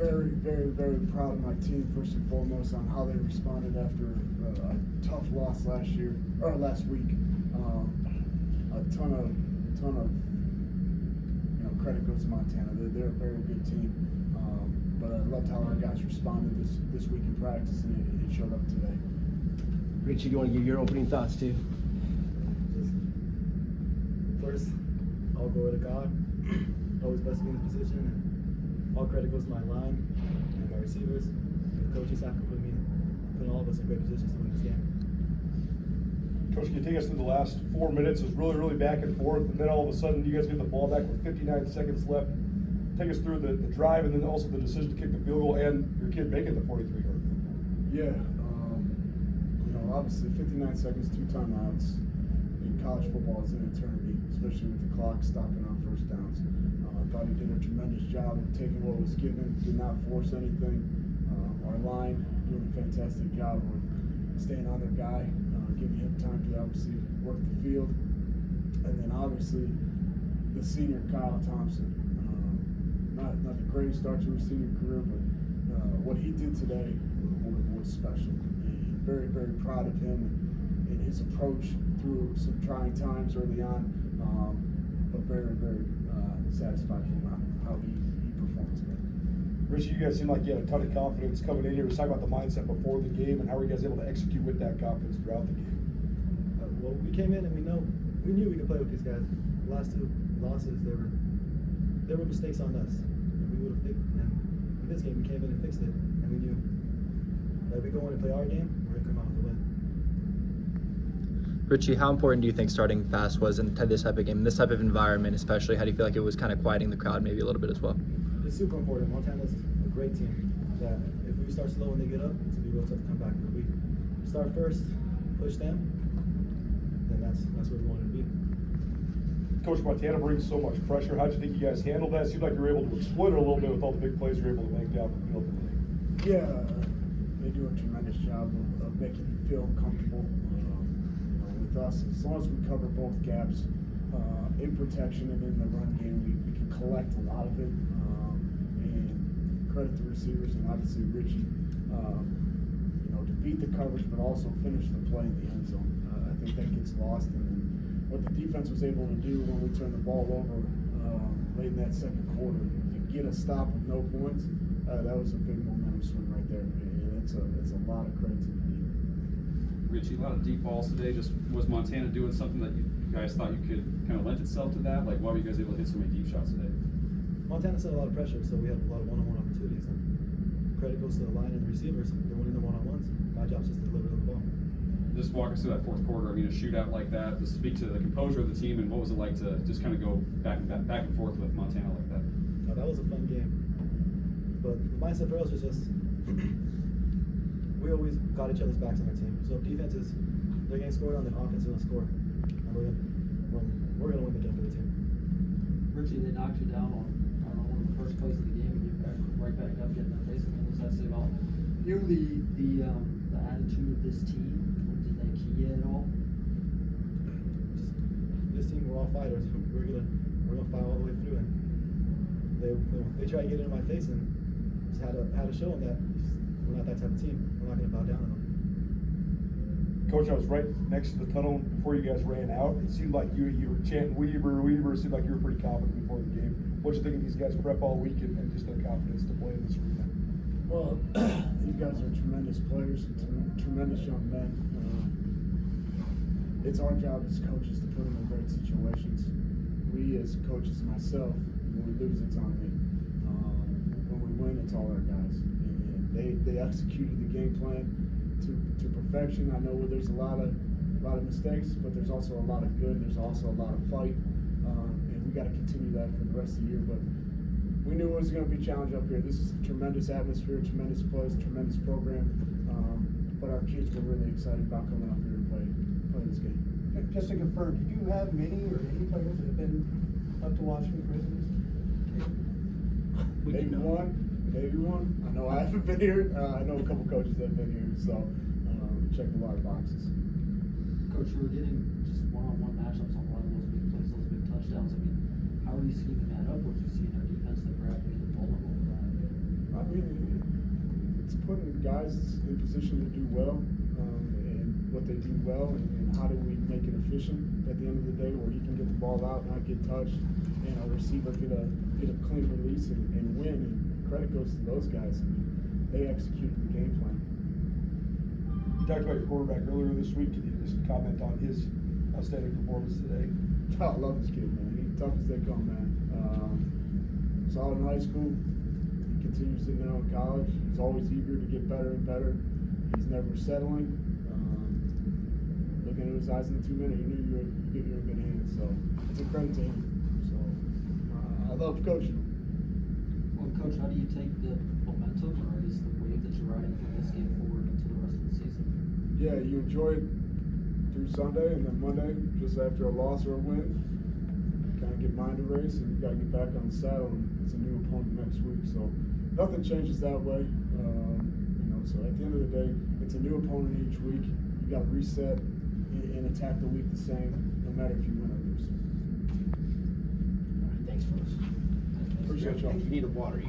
very, very, very proud of my team first and foremost on how they responded after a tough loss last week. A ton of credit goes to Montana. They're a very good team. But I loved how our guys responded this week in practice, and it showed up today. Richie, do you want to give your opening thoughts too? First, all glory to God. Always blessed to be in this position, and all credit goes to my line and my receivers, and the coaching staff for putting all of us in great positions to win this game. Coach, can you take us through the last 4 minutes? It was really, really back and forth, and then all of a sudden you guys get the ball back with 59 seconds left. Take us through the drive, and then also the decision to kick the field goal, and your kid making the 43-yard field goal. Yeah, obviously 59 seconds, 2 timeouts. In college football is an eternity, especially with the clock stopping on first downs. I thought he did a tremendous job of taking what was given, did not force anything. Our line doing a fantastic job of staying on their guy, giving him time to obviously work the field. And then obviously the senior Kyle Thompson. Not the greatest start to his senior career, but what he did today was special. And very, very proud of him and his approach through some trying times early on, but very, very satisfied from how he performed today. Richie, you guys seem like you had a ton of confidence coming in here. Let's talk about the mindset before the game and how were you guys able to execute with that confidence throughout the game? Well, we came in and we knew we could play with these guys. The last 2 losses, there were mistakes on us. And we would have fixed. And in this game, we came in and fixed it, and we knew that if we go in and play our game, we're gonna come out with a win. Richie, how important do you think starting fast was in this type of game, in this type of environment especially? How do you feel like it was kind of quieting the crowd maybe a little bit as well? It's super important. Montana's a great team. That if we start slow when they get up, it's gonna be real tough to come back. But if we start first, push them, then that's where we wanted to be. Coach, Montana brings so much pressure. How did you think you guys handled that? It seemed like you were able to exploit it a little bit with all the big plays you were able to make down the field today. Yeah, they do a tremendous job of making you feel comfortable with us. As long as we cover both gaps in protection and in the run game, we can collect a lot of it. And credit the receivers and obviously Richie, to beat the coverage but also finish the play in the end zone. I think that gets lost. And what the defense was able to do when we turned the ball over late in that second quarter to get a stop with no points, that was a big momentum swing right there. And it's a lot of credit to the team. Richie, a lot of deep balls today. Just was Montana doing something that you guys thought you could kind of lend itself to that? Like, why were you guys able to hit so many deep shots today? Montana set a lot of pressure, so we had a lot of one-on-one opportunities. And credit goes to the line and the receivers. They're winning the one-on-ones. My job is just to deliver the ball. Just walk us through that fourth quarter. I mean, a shootout like that. To speak to the composure of the team, and what was it like to just kind of go back and forth with Montana like that? That was a fun game. But the mindset for us was just we always got each other's backs on our team. So if defense is they're getting scored on, the offense is going to score, and we're going to win the game for the team. Richie, they knocked you down on one of the first plays of the game, and you're right back up getting that face. What does that say about you, the attitude of this team? Did they key you at all? This team, we're all fighters. We're gonna fight all the way through, and they try to get into my face, and just had to show them that we're not that type of team. We're not gonna bow down on them. Coach, I was right next to the tunnel before you guys ran out. It seemed like you were chanting Weber. It seemed like you were pretty confident before the game. What did you think of these guys prep all week and just their confidence to play in this arena? Well, these guys are tremendous players, tremendous young men. It's our job as coaches to put them in great situations. We as coaches, myself, when we lose, it's on me. When we win, it's all our guys. And they executed the game plan to perfection. I know there's a lot of mistakes, but there's also a lot of good. There's also a lot of fight, and we got to continue that for the rest of the year. But we knew it was going to be a challenge up here. This is a tremendous atmosphere, tremendous plays, tremendous program. But our kids were really excited about coming up here and play this game. Just to confirm, did you have any players that have been up to Washington for this game? Maybe one. I know I haven't been here. I know a couple coaches that have been here, so checked a lot of boxes. Coach, you were getting just one-on-one matchups on a lot of those big plays, those big touchdowns. I mean, how are you scheming that up? What did you see in their defense that perhaps made them vulnerable to that? mean, it's putting guys in position to do well, and what they do well, and how do we make it efficient at the end of the day, where he can get the ball out, not get touched, and our receiver get a clean release and win. And credit goes to those guys. I mean, they executed the game plan. You talked about your quarterback earlier this week. Can you just comment on his outstanding performance today? I love this kid, man. He's tough as they come, man. Saw in high school. He continues to now in college. He's always eager to get better and better. He's never settling. Looking at his eyes in the 2 minutes, you knew you were in good hands. So it's a credit to him. So I love coaching him. Well, Coach, how do you take the momentum or is the wave that you're riding from this game forward into the rest of the season? Yeah, you enjoy it through Sunday, and then Monday, just after a loss or a win, kind of get mind erased, and you got to get back on the saddle, and it's a new opponent next week. So nothing changes that way. So at the end of the day, it's a new opponent each week. You got to reset and attack the week the same, no matter if you win or lose. All right, thanks, fellas. Appreciate y'all. You need a water.